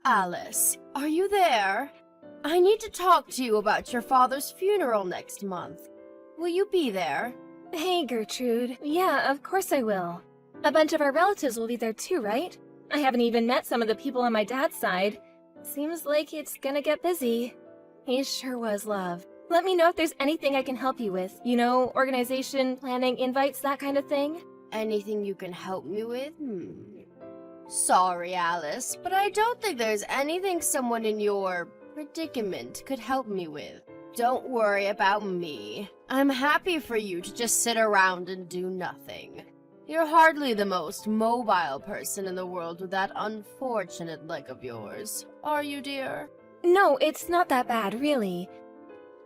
Alice, are you there? I need to talk to you about your father's funeral next month. Will you be there? Hey, Gertrude. Yeah, of course I will. A bunch of our relatives will be there too, right? I haven't even met some of the people on my dad's side. Seems like it's gonna get busy. He sure was, love. Let me know if there's anything I can help you with. You know, organization, planning, invites, that kind of thing. Anything you can help me with? Sorry, Alice, but I don't think there's anything someone in your predicament could help me with. Don't worry about me. I'm happy for you to just sit around and do nothing. You're hardly the most mobile person in the world with that unfortunate leg of yours, are you, dear? No, it's not that bad, really.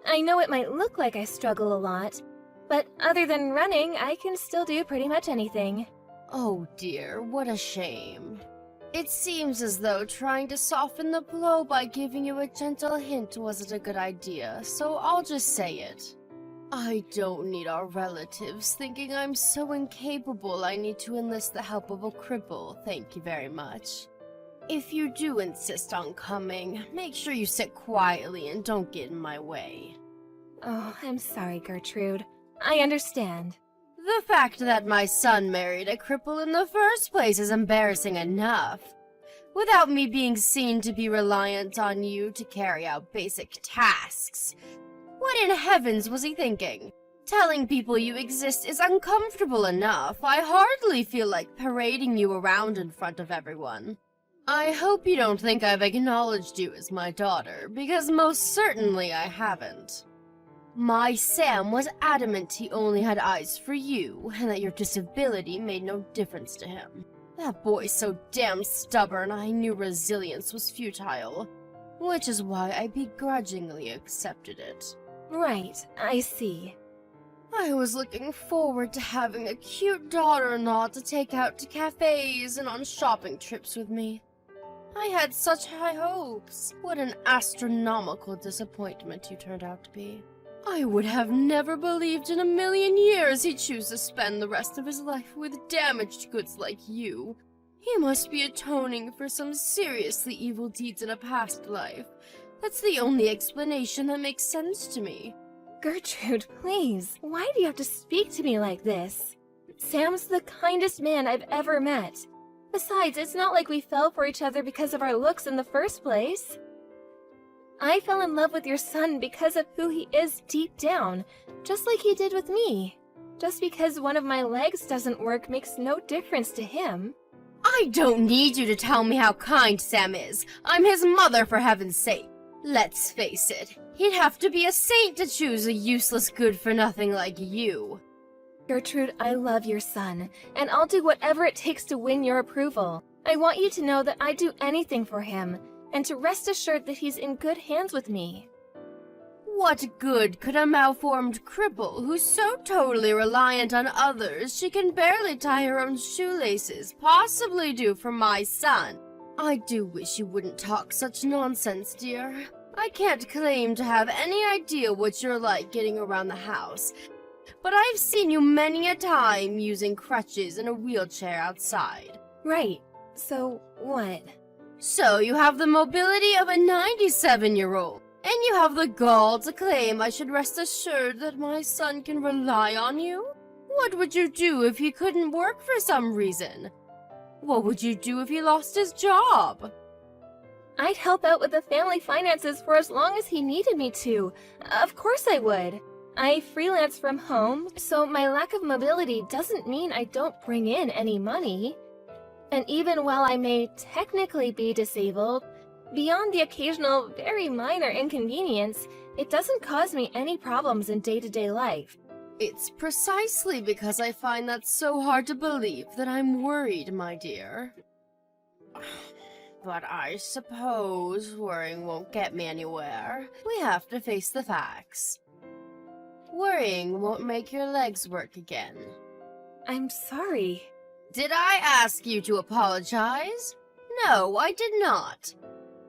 I know it might look like I struggle a lot, but other than running, I can still do pretty much anything. Oh dear, what a shame. It seems as though trying to soften the blow by giving you a gentle hint wasn't a good idea, so I'll just say it. I don't need our relatives thinking I'm so incapable I need to enlist the help of a cripple, thank you very much. If you do insist on coming, make sure you sit quietly and don't get in my way. Oh, I'm sorry, Gertrude. I understand. The fact that my son married a cripple in the first place is embarrassing enough. Without me being seen to be reliant on you to carry out basic tasks. What in heavens was he thinking? Telling people you exist is uncomfortable enough. I hardly feel like parading you around in front of everyone. I hope you don't think I've acknowledged you as my daughter, because most certainly I haven't. My Sam was adamant he only had eyes for you, and that your disability made no difference to him. That boy's so damn stubborn, I knew resilience was futile, which is why I begrudgingly accepted it. Right, I see. I was looking forward to having a cute daughter-in-law to take out to cafes and on shopping trips with me. I had such high hopes. What an astronomical disappointment you turned out to be. I would have never believed in a million years he'd choose to spend the rest of his life with damaged goods like you. He must be atoning for some seriously evil deeds in a past life. That's the only explanation that makes sense to me. Gertrude, please, why do you have to speak to me like this? Sam's the kindest man I've ever met. Besides, it's not like we fell for each other because of our looks in the first place. I fell in love with your son because of who he is deep down, just like he did with me. Just because one of my legs doesn't work makes no difference to him. I don't need you to tell me how kind Sam is. I'm his mother, for heaven's sake. Let's face it, he'd have to be a saint to choose a useless good-for-nothing like you. Gertrude, I love your son, and I'll do whatever it takes to win your approval. I want you to know that I'd do anything for him, and to rest assured that he's in good hands with me. What good could a malformed cripple who's so totally reliant on others she can barely tie her own shoelaces possibly do for my son? I do wish you wouldn't talk such nonsense, dear. I can't claim to have any idea what you're like getting around the house, but I've seen you many a time using crutches and a wheelchair outside. Right. So, what? So you have the mobility of a 97-year-old, and you have the gall to claim I should rest assured that my son can rely on you? What would you do if he couldn't work for some reason? What would you do if he lost his job? I'd help out with the family finances for as long as he needed me to. Of course I would. I freelance from home, so my lack of mobility doesn't mean I don't bring in any money. And even while I may technically be disabled, beyond the occasional, very minor inconvenience, it doesn't cause me any problems in day-to-day life. It's precisely because I find that so hard to believe that I'm worried, my dear. But I suppose worrying won't get me anywhere. We have to face the facts. Worrying won't make your legs work again. I'm sorry. Did I ask you to apologize? No, I did not.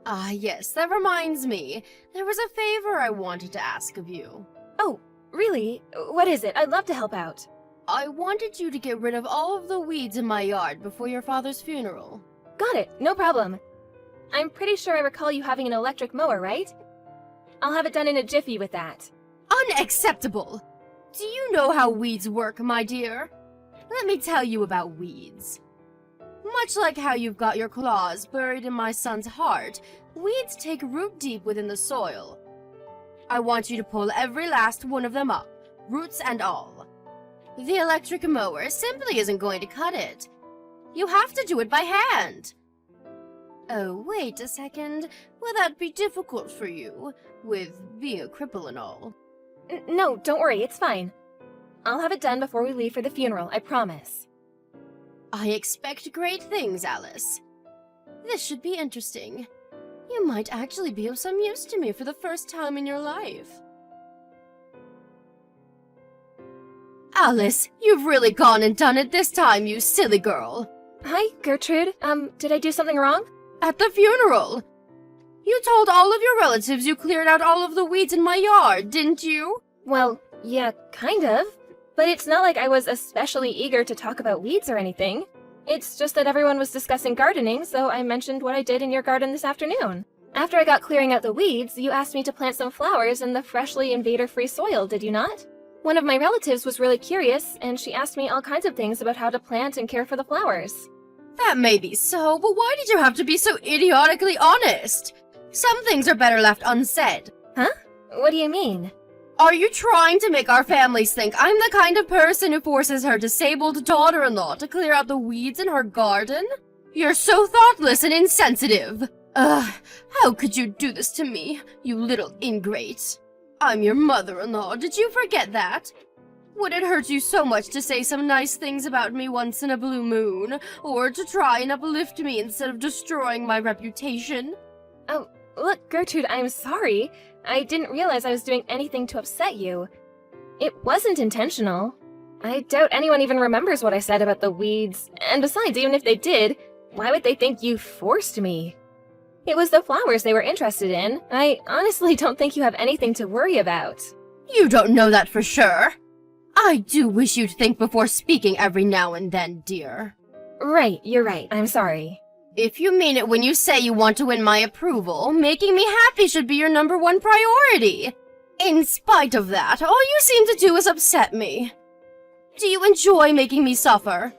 Ah, yes, that reminds me. There was a favor I wanted to ask of you. Oh, really? What is it? I'd love to help out. I wanted you to get rid of all of the weeds in my yard before your father's funeral. Got it, no problem. I'm pretty sure I recall you having an electric mower, right? I'll have it done in a jiffy with that. Unacceptable! Do you know how weeds work, my dear? Let me tell you about weeds. Much like how you've got your claws buried in my son's heart, weeds take root deep within the soil. I want you to pull every last one of them up, roots and all. The electric mower simply isn't going to cut it. You have to do it by hand. Oh, wait a second. Will that be difficult for you, with being a cripple and all? No, don't worry, it's fine. I'll have it done before we leave for the funeral, I promise. I expect great things, Alice. This should be interesting. You might actually be of some use to me for the first time in your life. Alice, you've really gone and done it this time, you silly girl. Hi, Gertrude. Did I do something wrong? At the funeral. You told all of your relatives you cleared out all of the weeds in my yard, didn't you? Well, yeah, kind of. But it's not like I was especially eager to talk about weeds or anything. It's just that everyone was discussing gardening, so I mentioned what I did in your garden this afternoon. After I got clearing out the weeds, you asked me to plant some flowers in the freshly invader-free soil, did you not? One of my relatives was really curious, and she asked me all kinds of things about how to plant and care for the flowers. That may be so, but why did you have to be so idiotically honest? Some things are better left unsaid. Huh? What do you mean? Are you trying to make our families think I'm the kind of person who forces her disabled daughter-in-law to clear out the weeds in her garden? You're so thoughtless and insensitive. Ugh, how could you do this to me, you little ingrate? I'm your mother-in-law, did you forget that? Would it hurt you so much to say some nice things about me once in a blue moon, or to try and uplift me instead of destroying my reputation? Oh, look, Gertrude, I'm sorry. I didn't realize I was doing anything to upset you. It wasn't intentional. I doubt anyone even remembers what I said about the weeds, and besides, even if they did, why would they think you forced me? It was the flowers they were interested in. I honestly don't think you have anything to worry about. You don't know that for sure. I do wish you'd think before speaking every now and then, dear. Right, you're right. I'm sorry. If you mean it when you say you want to win my approval, making me happy should be your #1 priority. In spite of that, all you seem to do is upset me. Do you enjoy making me suffer?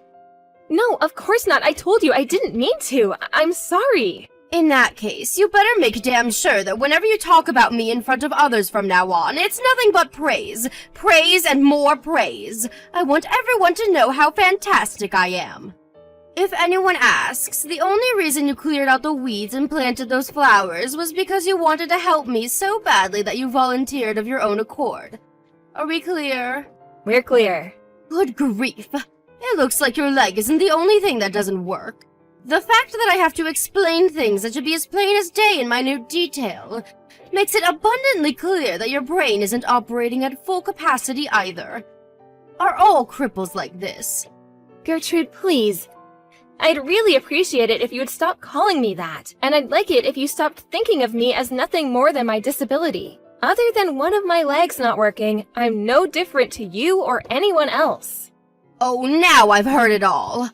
No, of course not. I told you I didn't mean to. I'm sorry. In that case, you better make damn sure that whenever you talk about me in front of others from now on, it's nothing but praise. Praise and more praise. I want everyone to know how fantastic I am. If anyone asks, the only reason you cleared out the weeds and planted those flowers was because you wanted to help me so badly that you volunteered of your own accord. Are we clear? We're clear. Good grief. It looks like your leg isn't the only thing that doesn't work. The fact that I have to explain things that should be as plain as day in minute detail makes it abundantly clear that your brain isn't operating at full capacity either. Are all cripples like this? Gertrude, please. I'd really appreciate it if you would stop calling me that, and I'd like it if you stopped thinking of me as nothing more than my disability. Other than one of my legs not working, I'm no different to you or anyone else. Oh, now I've heard it all.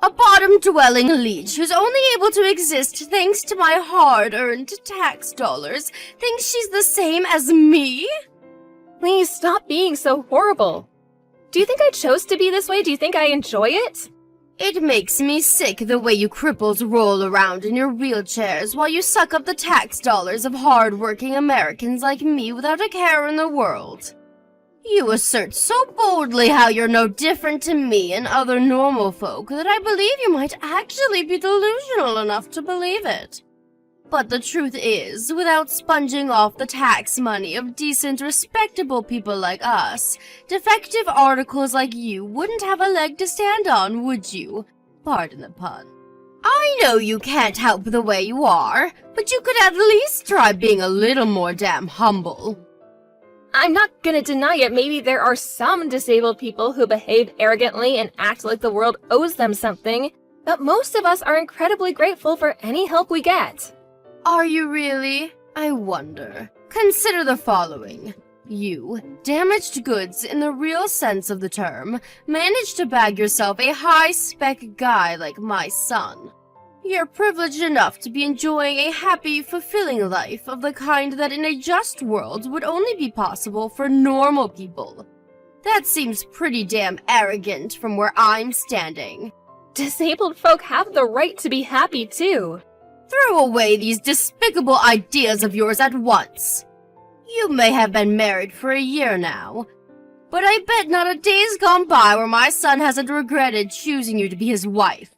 A bottom-dwelling leech who's only able to exist thanks to my hard-earned tax dollars thinks she's the same as me? Please stop being so horrible. Do you think I chose to be this way? Do you think I enjoy it? It makes me sick the way you cripples roll around in your wheelchairs while you suck up the tax dollars of hard-working Americans like me without a care in the world. You assert so boldly how you're no different to me and other normal folk that I believe you might actually be delusional enough to believe it. But the truth is, without sponging off the tax money of decent, respectable people like us, defective articles like you wouldn't have a leg to stand on, would you? Pardon the pun. I know you can't help the way you are, but you could at least try being a little more damn humble. I'm not gonna deny it. Maybe there are some disabled people who behave arrogantly and act like the world owes them something, but most of us are incredibly grateful for any help we get. Are you really? I wonder. Consider the following. You, damaged goods in the real sense of the term, managed to bag yourself a high-spec guy like my son. You're privileged enough to be enjoying a happy, fulfilling life of the kind that in a just world would only be possible for normal people. That seems pretty damn arrogant from where I'm standing. Disabled folk have the right to be happy, too. Throw away these despicable ideas of yours at once. You may have been married for a year now, but I bet not a day's gone by where my son hasn't regretted choosing you to be his wife.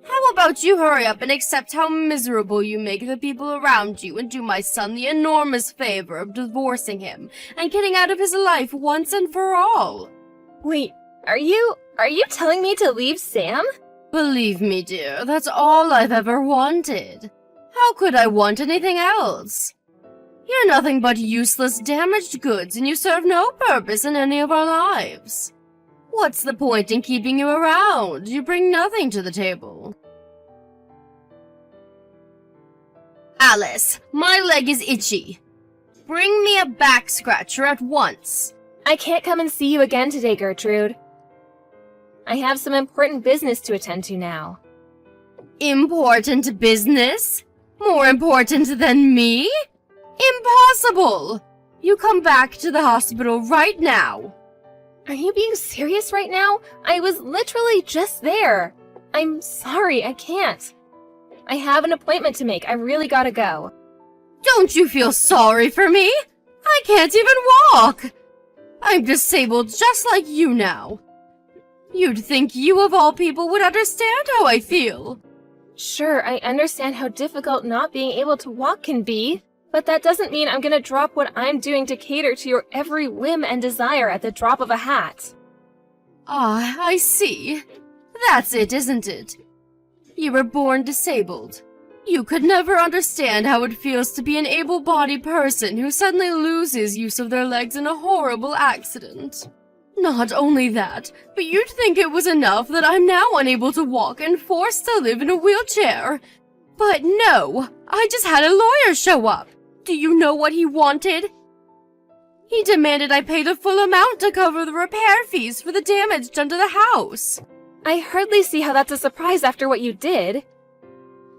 How about you hurry up and accept how miserable you make the people around you and do my son the enormous favor of divorcing him and getting out of his life once and for all? Wait, are you telling me to leave Sam? Believe me, dear, that's all I've ever wanted. How could I want anything else? You're nothing but useless, damaged goods, and you serve no purpose in any of our lives. What's the point in keeping you around? You bring nothing to the table. Alice, my leg is itchy. Bring me a back scratcher at once. I can't come and see you again today, Gertrude. I have some important business to attend to now. Important business? More important than me? Impossible! You come back to the hospital right now. Are you being serious right now? I was literally just there. I'm sorry, I can't. I have an appointment to make. I really gotta go. Don't you feel sorry for me? I can't even walk. I'm disabled just like you now. You'd think you of all people would understand how I feel. Sure, I understand how difficult not being able to walk can be, but that doesn't mean I'm gonna drop what I'm doing to cater to your every whim and desire at the drop of a hat. Ah, I see. That's it, isn't it? You were born disabled. You could never understand how it feels to be an able-bodied person who suddenly loses use of their legs in a horrible accident. Not only that, but you'd think it was enough that I'm now unable to walk and forced to live in a wheelchair. But no, I just had a lawyer show up. Do you know what he wanted? He demanded I pay the full amount to cover the repair fees for the damage done to the house. I hardly see how that's a surprise after what you did.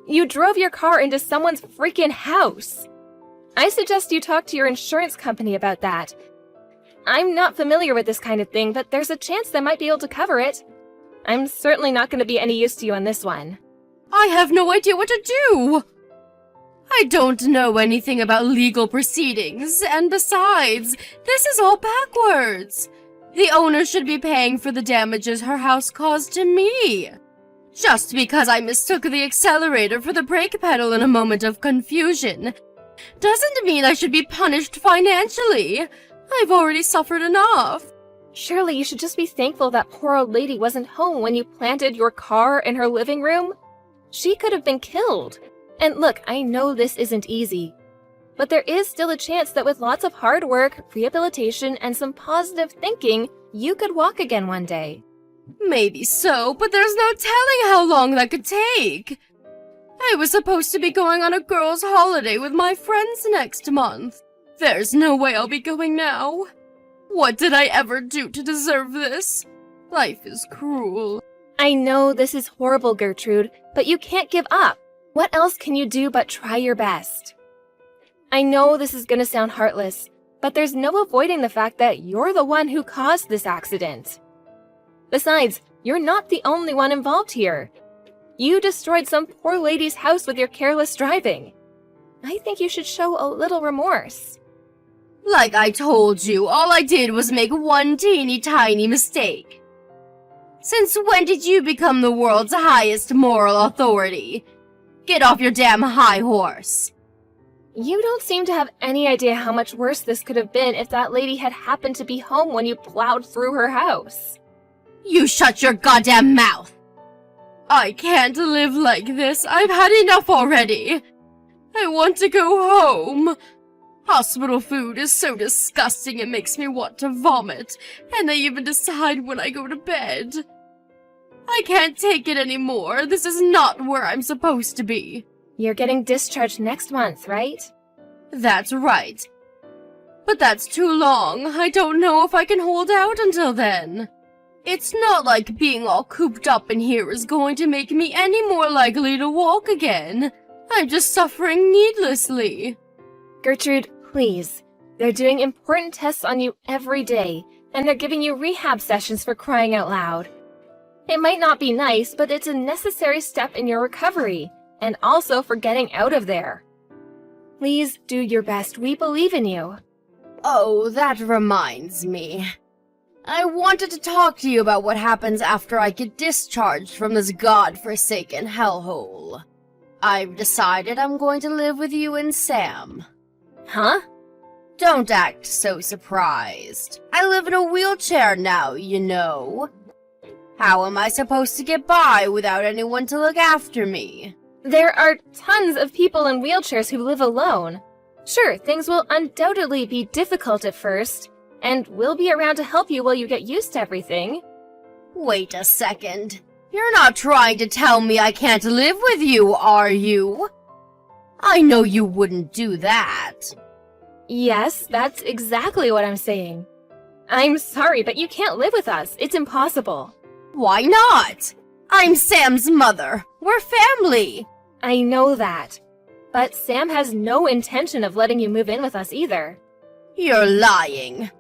You drove your car into someone's freaking house. I suggest you talk to your insurance company about that. I'm not familiar with this kind of thing, but there's a chance they might be able to cover it. I'm certainly not going to be any use to you on this one. I have no idea what to do. I don't know anything about legal proceedings, and besides, this is all backwards. The owner should be paying for the damages her house caused to me. Just because I mistook the accelerator for the brake pedal in a moment of confusion doesn't mean I should be punished financially. I've already suffered enough. Surely you should just be thankful that poor old lady wasn't home when you planted your car in her living room. She could have been killed. And look, I know this isn't easy, but there is still a chance that with lots of hard work, rehabilitation, and some positive thinking, you could walk again one day. Maybe so, but there's no telling how long that could take. I was supposed to be going on a girls' holiday with my friends next month. There's no way I'll be going now. What did I ever do to deserve this? Life is cruel. I know this is horrible, Gertrude, but you can't give up. What else can you do but try your best? I know this is gonna sound heartless, but there's no avoiding the fact that you're the one who caused this accident. Besides, you're not the only one involved here. You destroyed some poor lady's house with your careless driving. I think you should show a little remorse. Like I told you, all I did was make one teeny tiny mistake. Since when did you become the world's highest moral authority? Get off your damn high horse. You don't seem to have any idea how much worse this could have been if that lady had happened to be home when you plowed through her house. You shut your goddamn mouth! I can't live like this. I've had enough already. I want to go home. Hospital food is so disgusting it makes me want to vomit, and I even decide when I go to bed. I can't take it anymore. This is not where I'm supposed to be. You're getting discharged next month, right? That's right. But that's too long. I don't know if I can hold out until then. It's not like being all cooped up in here is going to make me any more likely to walk again. I'm just suffering needlessly. Gertrude, please. They're doing important tests on you every day, and they're giving you rehab sessions for crying out loud. It might not be nice, but it's a necessary step in your recovery, and also for getting out of there. Please do your best. We believe in you. Oh, that reminds me. I wanted to talk to you about what happens after I get discharged from this god-forsaken hellhole. I've decided I'm going to live with you and Sam. Huh? Don't act so surprised. I live in a wheelchair now, you know. How am I supposed to get by without anyone to look after me? There are tons of people in wheelchairs who live alone. Sure, things will undoubtedly be difficult at first, and we'll be around to help you while you get used to everything. Wait a second. You're not trying to tell me I can't live with you, are you? I know you wouldn't do that. Yes, that's exactly what I'm saying. I'm sorry, but you can't live with us. It's impossible. Why not? I'm Sam's mother. We're family. I know that. But Sam has no intention of letting you move in with us either. You're lying.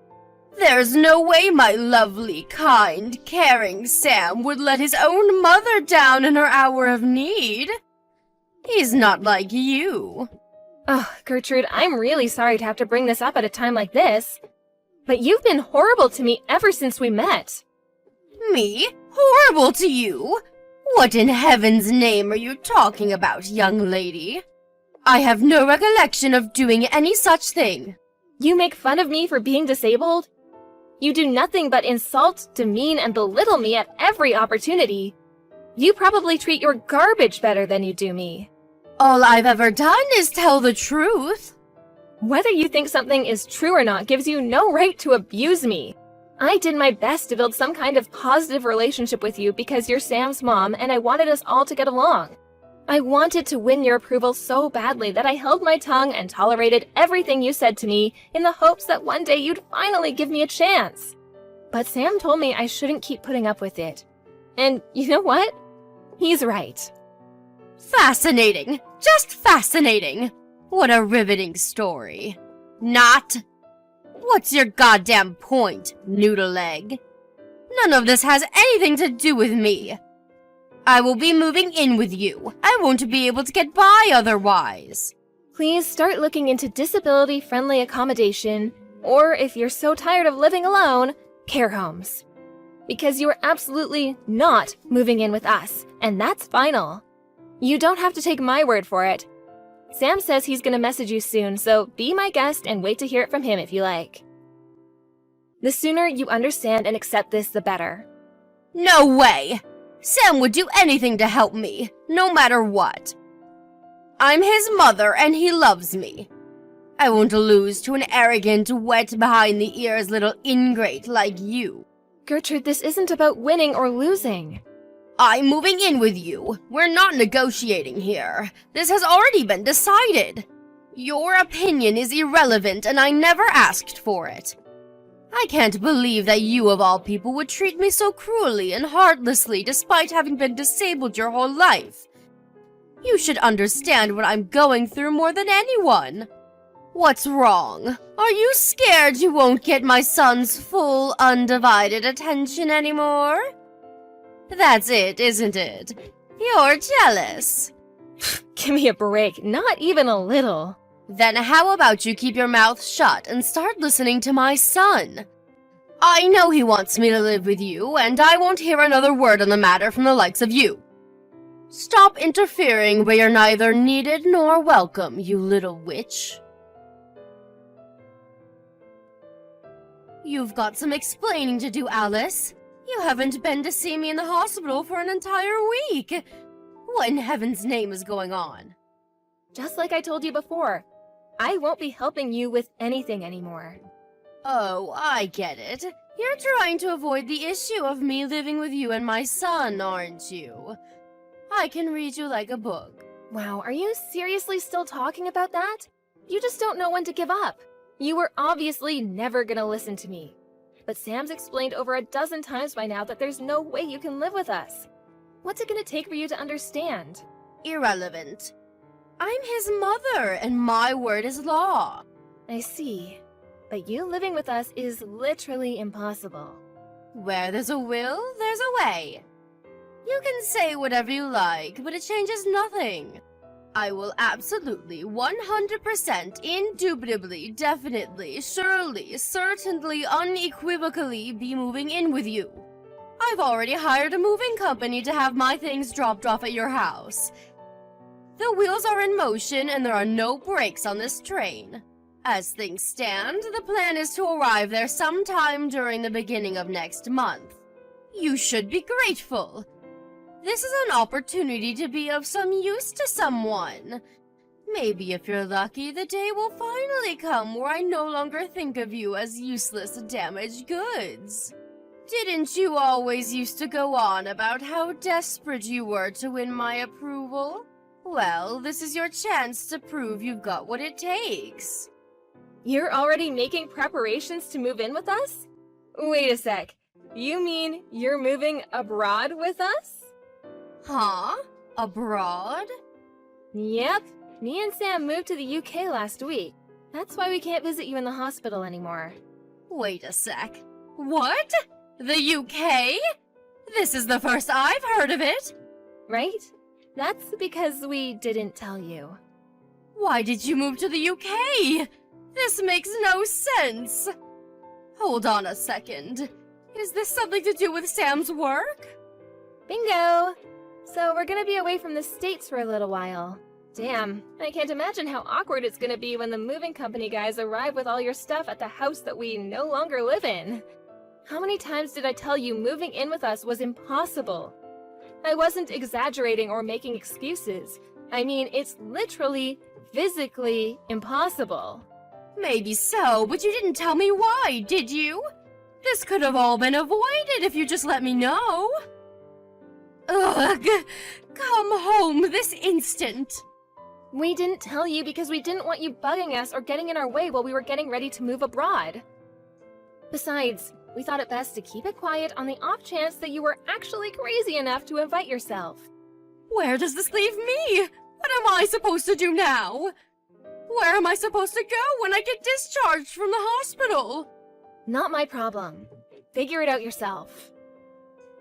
There's no way my lovely, kind, caring Sam would let his own mother down in her hour of need. He's not like you. Oh, Gertrude, I'm really sorry to have to bring this up at a time like this. But you've been horrible to me ever since we met. Me? Horrible to you? What in heaven's name are you talking about, young lady? I have no recollection of doing any such thing. You make fun of me for being disabled? You do nothing but insult, demean, and belittle me at every opportunity. You probably treat your garbage better than you do me. All I've ever done is tell the truth. Whether you think something is true or not gives you no right to abuse me. I did my best to build some kind of positive relationship with you because you're Sam's mom and I wanted us all to get along. I wanted to win your approval so badly that I held my tongue and tolerated everything you said to me in the hopes that one day you'd finally give me a chance. But Sam told me I shouldn't keep putting up with it. And you know what? He's right. Fascinating. Just fascinating. What a riveting story. Not. What's your goddamn point, noodle leg? None of this has anything to do with me. I will be moving in with you. I won't be able to get by otherwise. Please start looking into disability-friendly accommodation, or if you're so tired of living alone, care homes. Because you are absolutely not moving in with us, and that's final. You don't have to take my word for it. Sam says he's gonna message you soon, so be my guest and wait to hear it from him if you like. The sooner you understand and accept this, the better. No way! Sam would do anything to help me, no matter what. I'm his mother and he loves me. I won't lose to an arrogant, wet behind the ears little ingrate like you. Gertrude, this isn't about winning or losing. I'm moving in with you. We're not negotiating here. This has already been decided. Your opinion is irrelevant and I never asked for it. I can't believe that you of all people would treat me so cruelly and heartlessly despite having been disabled your whole life. You should understand what I'm going through more than anyone. What's wrong? Are you scared you won't get my son's full, undivided attention anymore? That's it, isn't it? You're jealous. Give me a break, not even a little. Then how about you keep your mouth shut and start listening to my son? I know he wants me to live with you, and I won't hear another word on the matter from the likes of you. Stop interfering where you're neither needed nor welcome, you little witch. You've got some explaining to do, Alice. You haven't been to see me in the hospital for an entire week. What in heaven's name is going on? Just like I told you before, I won't be helping you with anything anymore. Oh, I get it. You're trying to avoid the issue of me living with you and my son, aren't you? I can read you like a book. Wow, are you seriously still talking about that? You just don't know when to give up. You were obviously never gonna listen to me. but Sam's explained over a dozen times by now that there's no way you can live with us. What's it gonna take for you to understand? Irrelevant. I'm his mother, and my word is law. I see. But you living with us is literally impossible. Where there's a will, there's a way. You can say whatever you like, but it changes nothing. I will absolutely, 100%, indubitably, definitely, surely, certainly, unequivocally be moving in with you. I've already hired a moving company to have my things dropped off at your house. The wheels are in motion and there are no brakes on this train. As things stand, the plan is to arrive there sometime during the beginning of next month. You should be grateful. This is an opportunity to be of some use to someone. Maybe if you're lucky, the day will finally come where I no longer think of you as useless, damaged goods. Didn't you always used to go on about how desperate you were to win my approval? Well, this is your chance to prove you've got what it takes. You're already making preparations to move in with us? Wait a sec. You mean you're moving abroad with us? Huh? Abroad? Yep. Me and Sam moved to the UK last week. That's why we can't visit you in the hospital anymore. Wait a sec. What? The UK? This is the first I've heard of it. Right? That's because we didn't tell you. Why did you move to the UK? This makes no sense. Hold on a second. Is this something to do with Sam's work? Bingo! So we're gonna be away from the States for a little while. Damn, I can't imagine how awkward it's gonna be when the moving company guys arrive with all your stuff at the house that we no longer live in. How many times did I tell you moving in with us was impossible? I wasn't exaggerating or making excuses. I mean, it's literally, physically impossible. Maybe so, but you didn't tell me why, did you? This could have all been avoided if you just let me know. Ugh! Come home this instant! We didn't tell you because we didn't want you bugging us or getting in our way while we were getting ready to move abroad. Besides, we thought it best to keep it quiet on the off chance that you were actually crazy enough to invite yourself. Where does this leave me? What am I supposed to do now? Where am I supposed to go when I get discharged from the hospital? Not my problem. Figure it out yourself.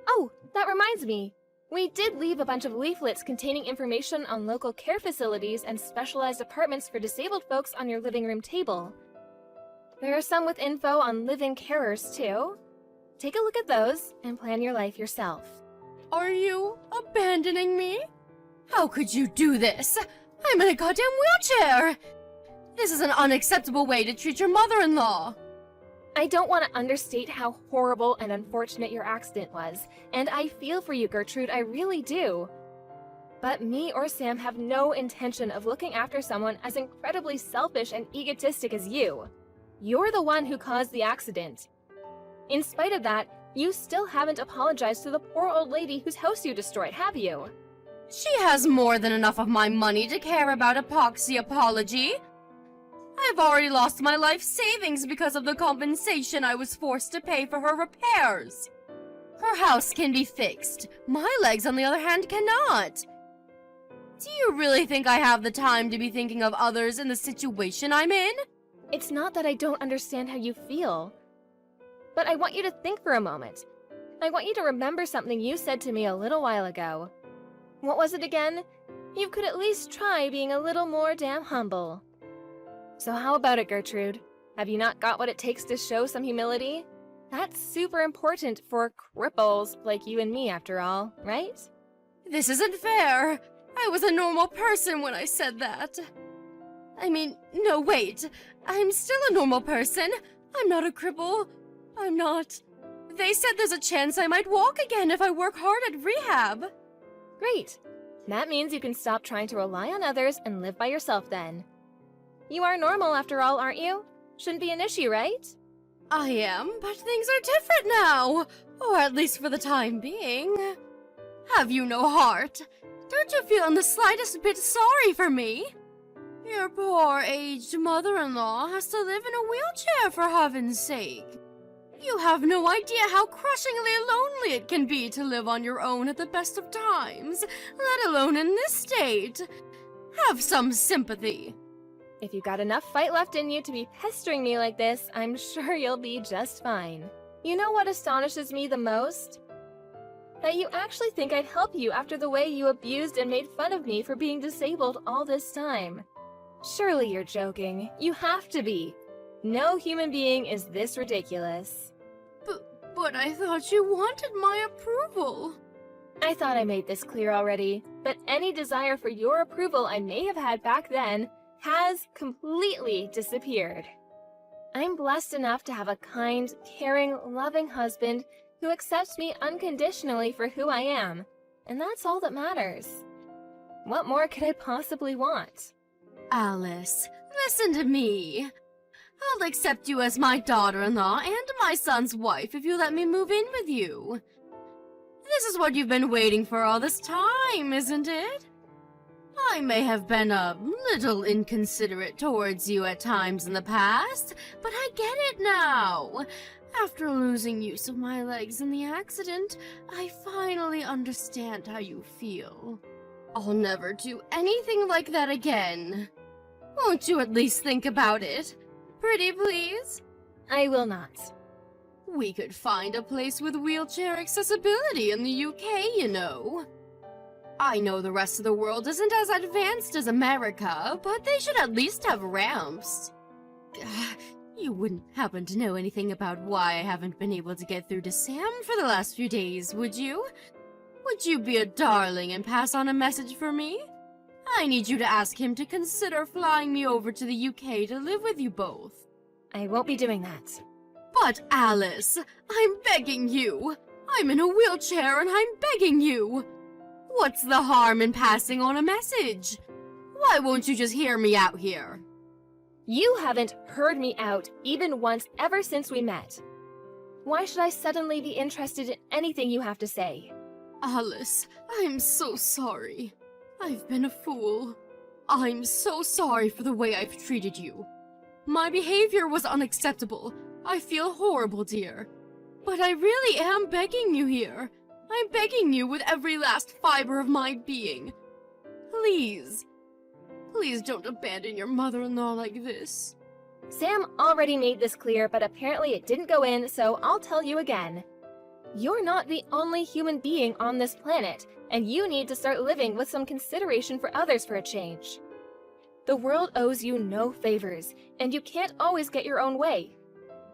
Oh, that reminds me. We did leave a bunch of leaflets containing information on local care facilities and specialized apartments for disabled folks on your living room table. There are some with info on live-in carers, too. Take a look at those and plan your life yourself. Are you abandoning me? How could you do this? I'm in a goddamn wheelchair! This is an unacceptable way to treat your mother-in-law. I don't want to understate how horrible and unfortunate your accident was, and I feel for you, Gertrude, I really do. But me or Sam have no intention of looking after someone as incredibly selfish and egotistic as you. You're the one who caused the accident. In spite of that, you still haven't apologized to the poor old lady whose house you destroyed, have you? She has more than enough of my money to care about epoxy apology. I've already lost my life savings because of the compensation I was forced to pay for her repairs. Her house can be fixed. My legs, on the other hand, cannot. Do you really think I have the time to be thinking of others in the situation I'm in? It's not that I don't understand how you feel. But I want you to think for a moment. I want you to remember something you said to me a little while ago. What was it again? You could at least try being a little more damn humble. So how about it, Gertrude? Have you not got what it takes to show some humility? That's super important for cripples like you and me, after all, right? This isn't fair. I was a normal person when I said that. I mean, no, wait. I'm still a normal person. I'm not a cripple. I'm not. They said there's a chance I might walk again if I work hard at rehab. Great. That means you can stop trying to rely on others and live by yourself then. You are normal after all, aren't you? Shouldn't be an issue, right? I am, but things are different now. Or at least for the time being. Have you no heart? Don't you feel in the slightest bit sorry for me? Your poor aged mother-in-law has to live in a wheelchair for heaven's sake. You have no idea how crushingly lonely it can be to live on your own at the best of times, let alone in this state. Have some sympathy. If you got enough fight left in you to be pestering me like this, I'm sure you'll be just fine. You know what astonishes me the most? That you actually think I'd help you after the way you abused and made fun of me for being disabled all this time. Surely you're joking. You have to be. No human being is this ridiculous. But I thought you wanted my approval. I thought I made this clear already, but any desire for your approval I may have had back then has completely disappeared. I'm blessed enough to have a kind, caring, loving husband who accepts me unconditionally for who I am, and that's all that matters. What more could I possibly want? Alice, listen to me. I'll accept you as my daughter-in-law and my son's wife if you let me move in with you. This is what you've been waiting for all this time, isn't it? I may have been a little inconsiderate towards you at times in the past, but I get it now. After losing use of my legs in the accident, I finally understand how you feel. I'll never do anything like that again. Won't you at least think about it? Pretty please? I will not. We could find a place with wheelchair accessibility in the UK, you know. I know the rest of the world isn't as advanced as America, but they should at least have ramps. You wouldn't happen to know anything about why I haven't been able to get through to Sam for the last few days, would you? Would you be a darling and pass on a message for me? I need you to ask him to consider flying me over to the UK to live with you both. I won't be doing that. But Alice, I'm begging you. I'm in a wheelchair and I'm begging you. What's the harm in passing on a message? Why won't you just hear me out here? You haven't heard me out even once ever since we met. Why should I suddenly be interested in anything you have to say? Alice, I'm so sorry. I've been a fool. I'm so sorry for the way I've treated you. My behavior was unacceptable. I feel horrible, dear. But I really am begging you here. I'm begging you with every last fiber of my being. Please. Please don't abandon your mother-in-law like this. Sam already made this clear, but apparently it didn't go in, so I'll tell you again. You're not the only human being on this planet, and you need to start living with some consideration for others for a change. The world owes you no favors, and you can't always get your own way.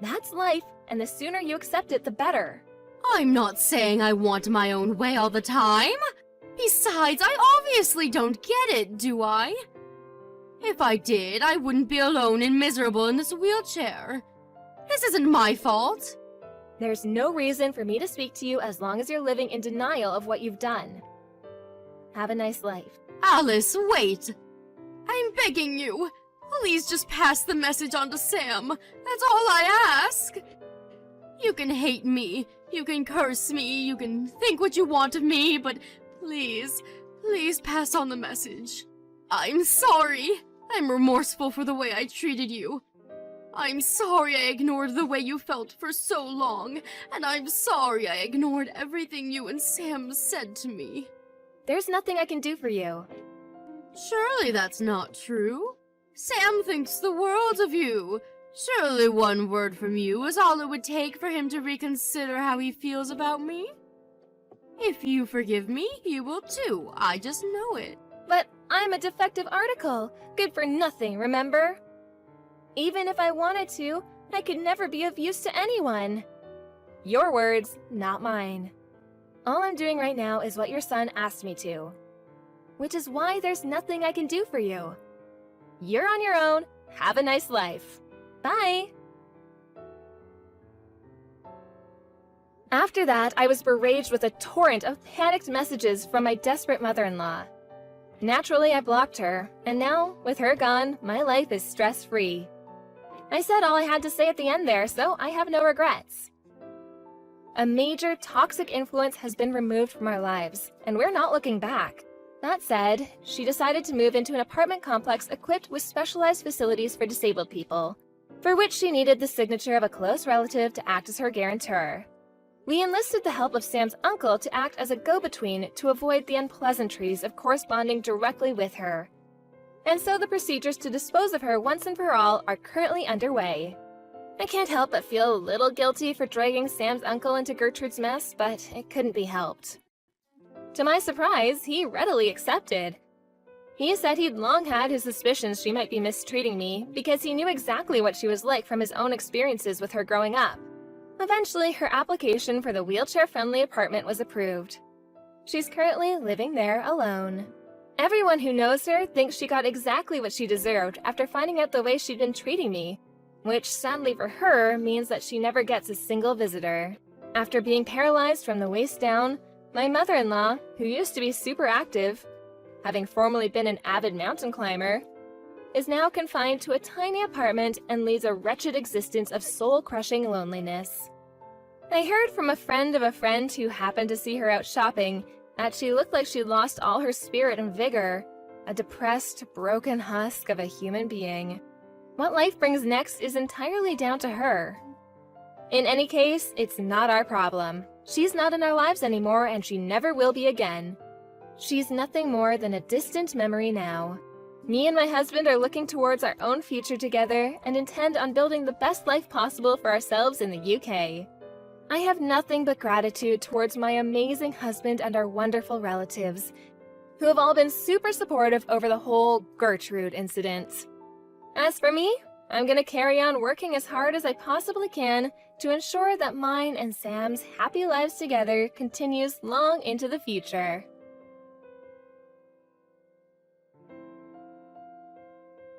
That's life, and the sooner you accept it, the better. I'm not saying I want my own way all the time. Besides, I obviously don't get it, do I? If I did, I wouldn't be alone and miserable in this wheelchair. This isn't my fault. There's no reason for me to speak to you as long as you're living in denial of what you've done. Have a nice life. Alice, wait. I'm begging you. Please just pass the message on to Sam. That's all I ask. You can hate me. You can curse me. You can think what you want of me, but please, please pass on the message. I'm sorry. I'm remorseful for the way I treated you. I'm sorry I ignored the way you felt for so long, and I'm sorry I ignored everything you and Sam said to me. There's nothing I can do for you. Surely that's not true. Sam thinks the world of you. Surely one word from you is all it would take for him to reconsider how he feels about me. If you forgive me, you will too. I just know it. But I'm a defective article. Good for nothing, remember? Even if I wanted to, I could never be of use to anyone. Your words, not mine. All I'm doing right now is what your son asked me to. Which is why there's nothing I can do for you. You're on your own. Have a nice life. Bye! After that, I was beraged with a torrent of panicked messages from my desperate mother-in-law. Naturally, I blocked her, and now, with her gone, my life is stress-free. I said all I had to say at the end there, so I have no regrets. A major toxic influence has been removed from our lives, and we're not looking back. That said, she decided to move into an apartment complex equipped with specialized facilities for disabled people. for which she needed the signature of a close relative to act as her guarantor. We enlisted the help of Sam's uncle to act as a go-between to avoid the unpleasantries of corresponding directly with her. And so the procedures to dispose of her once and for all are currently underway. I can't help but feel a little guilty for dragging Sam's uncle into Gertrude's mess, but it couldn't be helped. To my surprise, he readily accepted. He said he'd long had his suspicions she might be mistreating me because he knew exactly what she was like from his own experiences with her growing up. Eventually, her application for the wheelchair-friendly apartment was approved. She's currently living there alone. Everyone who knows her thinks she got exactly what she deserved after finding out the way she'd been treating me, which sadly for her means that she never gets a single visitor. After being paralyzed from the waist down, my mother-in-law, who used to be super active, having formerly been an avid mountain climber, is now confined to a tiny apartment and leads a wretched existence of soul-crushing loneliness. I heard from a friend of a friend who happened to see her out shopping that she looked like she'd lost all her spirit and vigor, a depressed, broken husk of a human being. What life brings next is entirely down to her. In any case, it's not our problem. She's not in our lives anymore, and she never will be again. She's nothing more than a distant memory now. Me and my husband are looking towards our own future together and intend on building the best life possible for ourselves in the UK. I have nothing but gratitude towards my amazing husband and our wonderful relatives, who have all been super supportive over the whole Gertrude incident. As for me, I'm gonna carry on working as hard as I possibly can to ensure that mine and Sam's happy lives together continues long into the future.